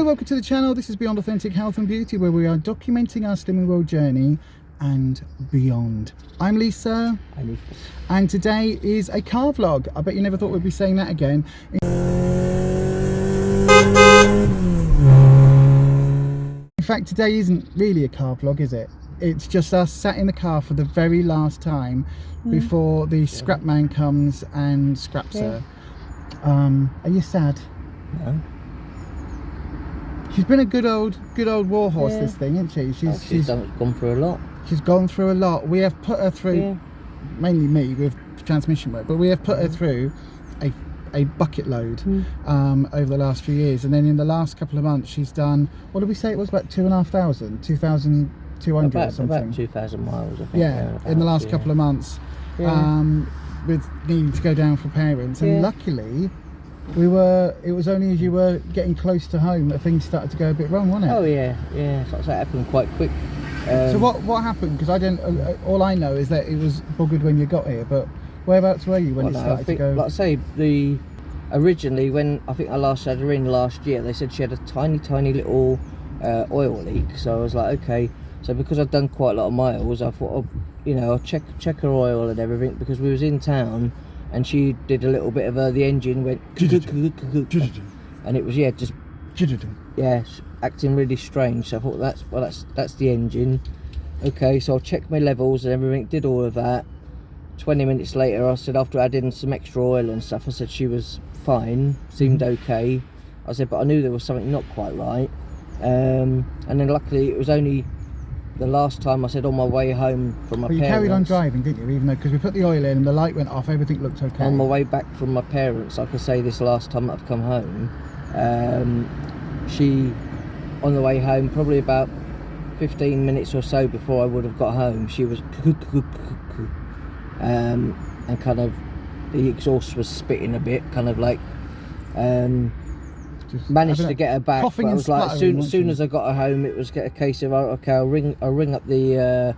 Hi, welcome to the channel. This is Beyond Authentic Health and Beauty, where we are documenting our slimming world journey and beyond. I'm Lisa. I'm Ruffus. And today is a car vlog. I bet you never thought we'd be saying that again. In fact, today isn't really a car vlog, is it? It's just us sat in the car for the very last time before the scrap man comes and scraps her. Are you sad? No. She's been a good old war horse, this thing, isn't she? She's gone through a lot. She's gone through a lot. We have put her through, mainly me with transmission work, but we have put her through a bucket load over the last few years. And then in the last couple of months, she's done, what did we say it was, about 2,500, 2,200 or something? About 2,000 miles, I think. Yeah, in the last couple of months, with needing to go down for parents. And luckily, it was only as you were getting close to home that things started to go a bit wrong, wasn't it? Oh yeah, so it happened quite quick. So what happened? Because I don't. All I know is that it was buggered when you got here. But whereabouts were you when it started to go? Like I say, originally when I think I last had her in last year, they said she had a tiny little oil leak. So I was like, okay. So because I've done quite a lot of miles, I thought, I'll check her oil and everything, because we was in town. And she did a little bit of the engine went and it was just acting really strange. So I thought that's the engine. Okay, so I'll check my levels and everything, did all of that. 20 minutes later, I said, after adding some extra oil and stuff, I said she was fine, seemed okay. I said, but I knew there was something not quite right. And then luckily it was only the last time, I said, on my way home from my parents. You carried on driving, didn't you? Even though, because we put the oil in and the light went off, everything looked okay. On my way back from my parents, like I say, this last time I've come home, she, on the way home, probably about 15 minutes or so before I would have got home, she was and kind of the exhaust was spitting a bit, kind of like managed to get her back. But I was like, as soon as I got her home, it was a case of, okay, I'll ring up the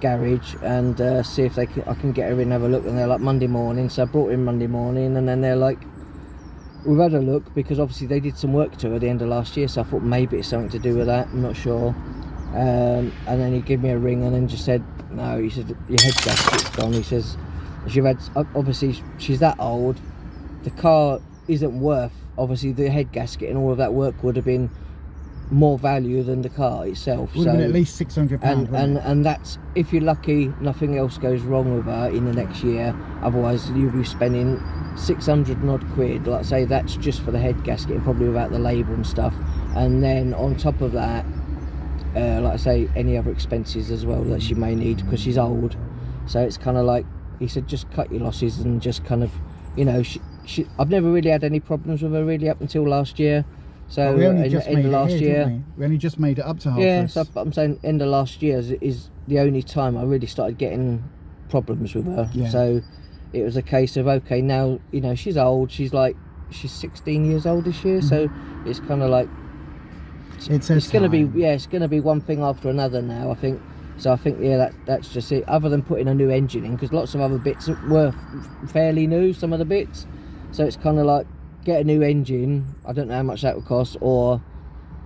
garage and see if I can get her in and have a look. And they're like, Monday morning. So I brought her in Monday morning, and then they're like, we've had a look, because obviously they did some work to her at the end of last year. So I thought maybe it's something to do with that. I'm not sure. And then he gave me a ring and then just said, no, he said, your head gasket's gone. He says, obviously she's that old, the car isn't worth, obviously the head gasket and all of that work would have been more value than the car itself. Would have been at least £600. And that's, if you're lucky, nothing else goes wrong with her in the next year. Otherwise you'll be spending 600 and odd quid. Like I say, that's just for the head gasket, and probably without the label and stuff. And then on top of that, like I say, any other expenses as well that she may need, because she's old. So it's kind of like, he said, just cut your losses and just kind of, I've never really had any problems with her really up until last year. So we only just made it last here, year, we only just made it up to half. Yeah, so I'm saying end of last year is the only time I really started getting problems with her. Yeah. So it was a case of, okay, now she's old. She's 16 years old this year. So it's kind of like it's going to be one thing after another now, I think. So I think, that's just it. Other than putting a new engine in, because lots of other bits were fairly new, some of the bits. So it's kind of like, get a new engine. I don't know how much that would cost, or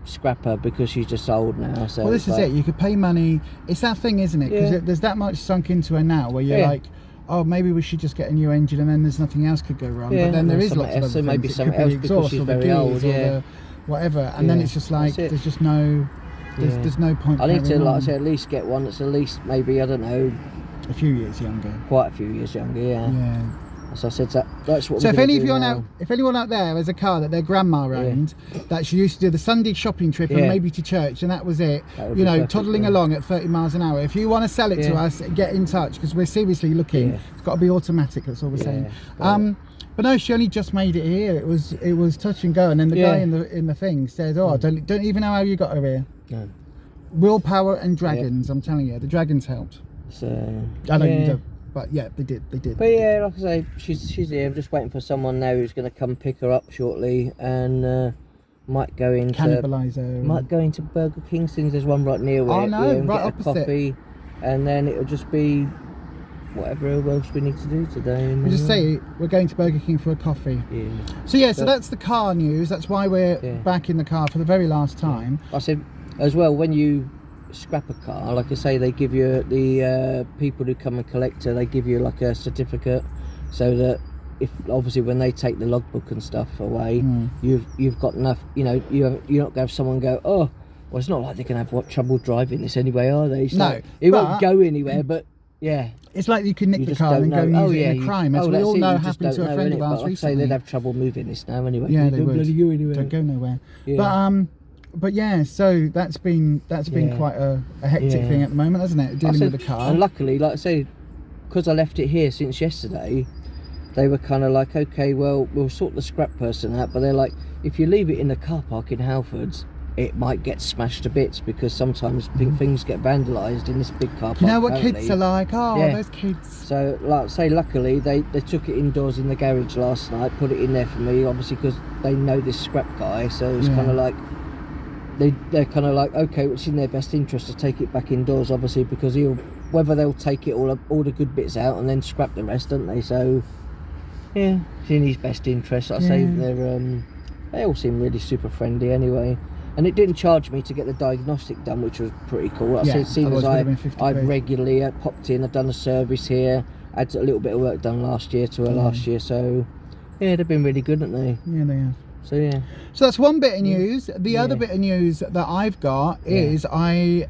scrap her because she's just old now. So well, this is it. You could pay money. It's that thing, isn't it? Because there's that much sunk into her now, where you're like, oh, maybe we should just get a new engine, and then there's nothing else could go wrong. But then there is lots of other things. Maybe something else because she's very old. Whatever. And then it's just like, there's just no. There's no point. I need to, like I say, at least get one that's at least, maybe, I don't know, a few years younger. Quite a few years younger, yeah. So I said that's what. So if anyone out there has a car that their grandma owned, that she used to do the Sunday shopping trip and maybe to church, and that was it, toddling along at 30 miles an hour. If you want to sell it to us, get in touch, because we're seriously looking. It's got to be automatic. That's all we're saying. But no, she only just made it here. It was touch and go, and then the guy in the thing said, "Oh, I don't even know how you got her here." No. Willpower and dragons. I'm telling you, the dragons helped. So I know you don't, but yeah, they did. But like I say, she's here. I'm just waiting for someone now who's going to come pick her up shortly, and might go into cannibalise her. Might go into Burger King. Since there's one right near where right get opposite. A coffee, and then it'll just be whatever else we need to do today. And we just say we're going to Burger King for a coffee. Yeah. So yeah, so that's the car news. That's why we're back in the car for the very last time. I said as well, when you scrap a car, like I say, they give you the people who come and collect it, they give you like a certificate, so that if obviously when they take the logbook and stuff away, you've got enough. You know, you're not going to have someone go, oh, well, it's not like they're going to have trouble driving this anyway, are they? So no, it won't go anywhere. But yeah, it's like you can nick the car and go and use it in a crime, as we all know happened to a friend of ours recently. They'd have trouble moving this now anyway. Yeah, they would. Go anywhere. Don't go nowhere. Yeah. But yeah, so that's been quite a hectic thing at the moment, hasn't it? Dealing with the car. And luckily, like I say, because I left it here since yesterday, they were kind of like, okay, well, we'll sort the scrap person out, but they're like, if you leave it in the car park in Halfords, it might get smashed to bits, because sometimes big things get vandalised in this big car park. You know what kids are like? Oh, those kids. So, like I say, luckily they took it indoors in the garage last night, put it in there for me, obviously because they know this scrap guy, so it's kind of like, they're kind of like, okay, it's in their best interest to take it back indoors, obviously, because whether they'll take it all the good bits out and then scrap the rest, don't they? So yeah, it's in his best interest. I say they all seem really super friendly anyway, and it didn't charge me to get the diagnostic done, which was pretty cool. I said, seeing as I regularly popped in, I've done a service here, had a little bit of work done last year to her last year, so yeah, they've been really good, haven't they? Yeah, they have. So yeah. So that's one bit of news. The other bit of news that I've got is I'm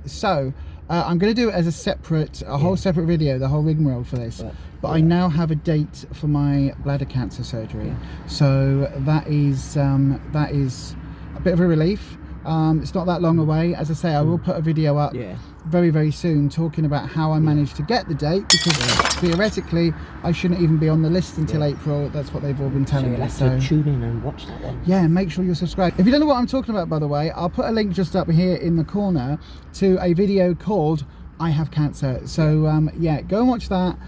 going to do it as a whole separate video, the whole rigmarole for this. But I now have a date for my bladder cancer surgery. So that is a bit of a relief. It's not that long away. As I say, I will put a video up very, very soon talking about how I managed to get the date, because theoretically I shouldn't even be on the list until April. That's what they've all been telling me. So tune in and watch that one. Yeah, make sure you're subscribed. If you don't know what I'm talking about, by the way, I'll put a link just up here in the corner to a video called I Have Cancer. So yeah, go and watch that.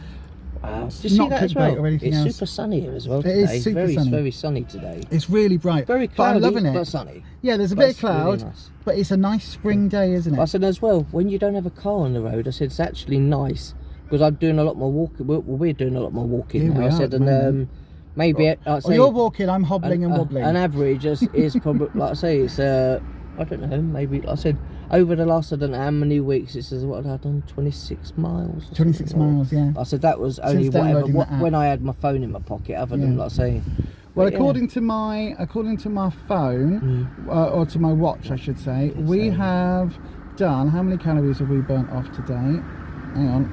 Wow. Did you see that as well? It's super sunny here as well today. It is super sunny. Very sunny today. It's really bright. Very cloudy, but I'm loving it. But sunny. Yeah, there's a bit of cloud, really nice. But it's a nice spring day, isn't it? I said as well, when you don't have a car on the road, I said it's actually nice, because I'm doing a lot more walking. Well, we're doing a lot more walking now. I said, and maybe you're walking, I'm hobbling and wobbling. An average is probably, like I say, it's I don't know, maybe, like I said, over the last, I don't know how many weeks, it says, what had I done, 26 miles? 26 miles, yeah. I said that was only whatever, when I had my phone in my pocket, other than, like I say. Well, according to my phone, or to my watch, I should say, we have done, how many calories have we burnt off today? Hang on.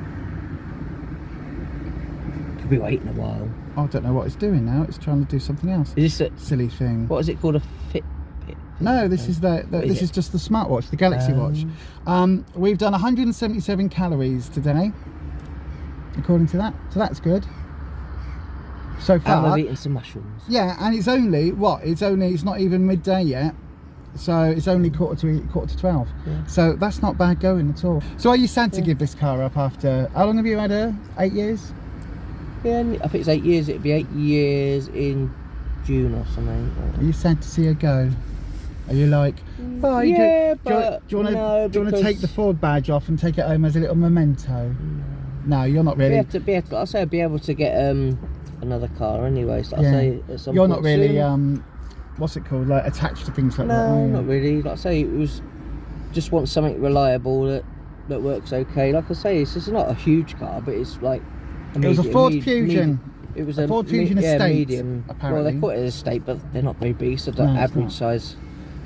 Could be waiting a while. I don't know what it's doing now. It's trying to do something else. Is this a silly thing? What is it called? A Fitbit? No, this is this is just the smartwatch, the Galaxy Watch. We've done 177 calories today, according to that. So that's good. So far. And we've eaten some mushrooms. Yeah, and it's only it's not even midday yet. So it's only quarter to 12. Yeah. So that's not bad going at all. So are you sad to give this car up after, how long have you had her? 8 years? Yeah, I think it's 8 years. It'd be 8 years in June or something. Are you sad to see her go? Are you like, oh, yeah, do you want to take the Ford badge off and take it home as a little memento? No, you're not really. I'd be able to get another car anyway. So you're not really what's it called, like attached to things like that? No, not really. Like I say, it was just want something reliable that works okay. Like I say, it's not a huge car, but it's like it was a Ford Fusion. It was a Ford Fusion Estate, medium. Apparently. Well, they call it an estate, but they're not very big. So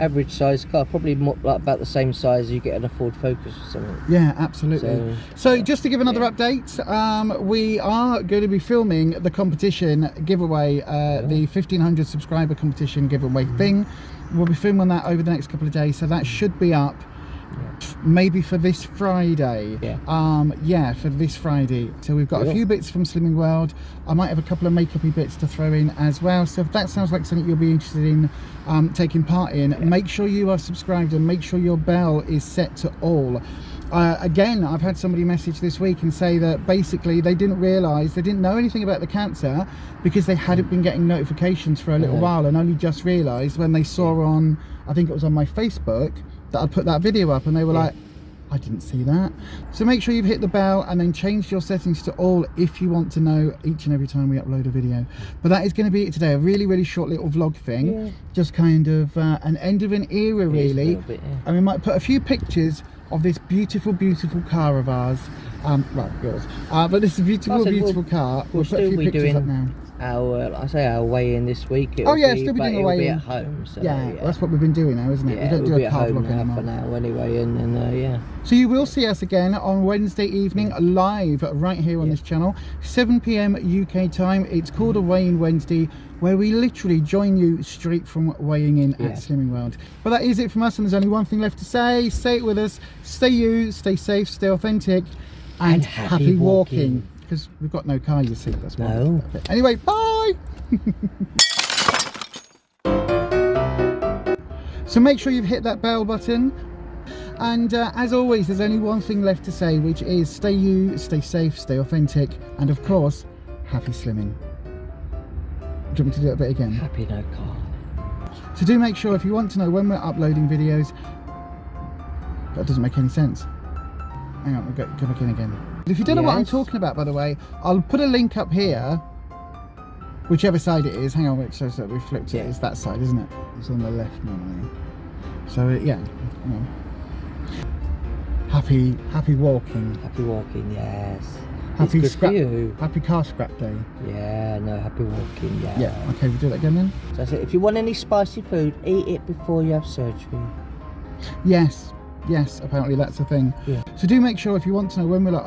average size car, probably more, like about the same size you get in a Ford Focus or something. Yeah, absolutely. So just to give another update, we are going to be filming the competition giveaway, the 1500 subscriber competition giveaway thing. We'll be filming that over the next couple of days, so that should be up maybe for this Friday. For this Friday. So we've got a few bits from Slimming World. I might have a couple of make-up-y bits to throw in as well. So if that sounds like something you'll be interested in taking part in, make sure you are subscribed and make sure your bell is set to all. Again, I've had somebody message this week and say that basically they didn't know anything about the cancer because they hadn't been getting notifications for a little while, and only just realised when they saw on, I think it was on my Facebook, that I'd put that video up, and they were like, I didn't see that. So make sure you've hit the bell and then change your settings to all if you want to know each and every time we upload a video. But that is going to be it today. A really, really short little vlog thing. Just kind of an end of an era, really. Bit, and we might put a few pictures of this beautiful, beautiful car of ours. Well, yours. But this is a beautiful, beautiful car. We'll put a few pictures up now. Our weigh-in this week. Still be doing a weigh-in at home. So, yeah, well, that's what we've been doing now, isn't it? Yeah, we don't do a car vlog anymore. For now, anyway, and yeah. So you will see us again on Wednesday evening, live right here on this channel, 7 PM UK time. It's called a Weigh-in Wednesday, where we literally join you straight from weighing in at Slimming World. But that is it from us, and there's only one thing left to say. Say it with us. Stay you, stay safe, stay authentic, and happy walking. Because we've got no car, you see. That's why. No. Anyway, bye. So make sure you've hit that bell button. And as always, there's only one thing left to say, which is stay you, stay safe, stay authentic, and of course, happy slimming. Do you want me to do it a bit again? Happy no car. So do make sure, if you want to know when we're uploading videos, that doesn't make any sense. Hang on, we'll go back in again. If you don't know what I'm talking about, by the way, I'll put a link up here, whichever side it is. Hang on, so we flipped it. It's that side, isn't it? It's on the left normally. So yeah. Happy walking. Happy walking, yes. Happy it's good for you. Happy car scrap day. Yeah, no, happy walking, yeah. Yeah, okay, we'll do that again then. So that's it. If you want any spicy food, eat it before you have surgery. Yes, apparently that's a thing. Yeah. So do make sure, if you want to know when we're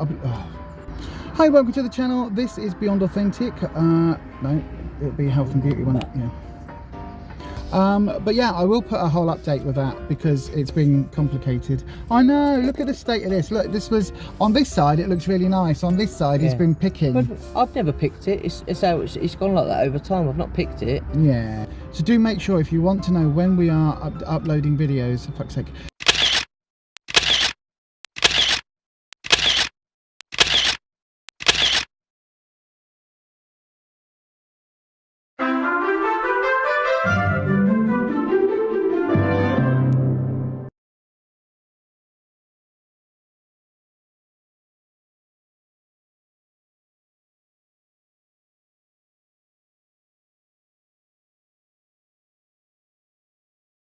Hi, welcome to the channel. This is Beyond Authentic. No, it'll be health and beauty one. Yeah. But yeah, I will put a whole update with that because it's been complicated. I know, look at the state of this. Look, this was on this side, it looks really nice. On this side, it's been picking. But I've never picked it. It's gone like that over time. I've not picked it. Yeah. So do make sure, if you want to know when we are uploading videos, for fuck's sake,